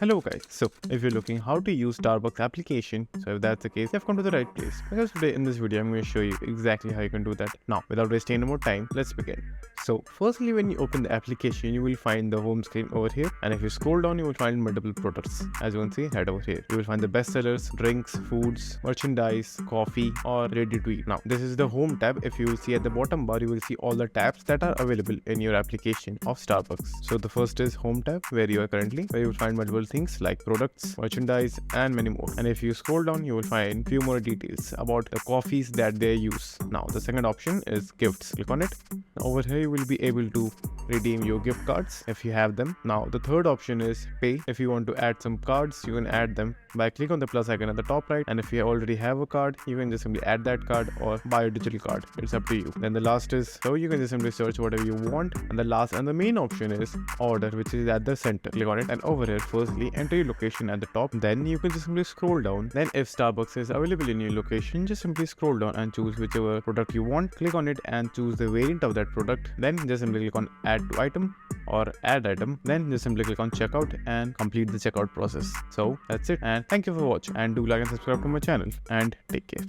Hello guys, so if you're looking how to use Starbucks application, so if that's the case, you've come to the right place. Because today in this video, I'm going to show you exactly how you can do that. Now, without wasting any more time, let's begin. So firstly, when you open the application, you will find the home screen over here. And if you scroll down, you will find multiple products. As you can see, right over here, you will find the bestsellers, drinks, foods, merchandise, coffee, or ready to eat. Now, this is the home tab. If you will see at the bottom bar, you will see all the tabs that are available in your application of Starbucks. So the first is home tab, where you are currently, where you will find multiple things like products, merchandise, and many more. And if you scroll down, you will find few more details about the coffees that they use. Now, the second option is gifts. Click on it. Over here, you will be able to redeem your gift cards if you have them. Now, the third option is pay. If you want to add some cards, you can add them by click on the plus icon at the top right. And if you already have a card, you can just simply add that card or buy a digital card. It's up to you. Then the last is, so you can just simply search whatever you want. And the last and the main option is order, which is at the center. Click on it, and over here, firstly, enter your location at the top. Then you can just simply scroll down. Then if Starbucks is available in your location, just simply scroll down and choose whichever product you want. Click on it and choose the variant of that product. Then just simply click on add to item or add item. Then just simply click on checkout and complete the checkout process. So that's it, and thank you for watching, and do like and subscribe to my channel, and take care.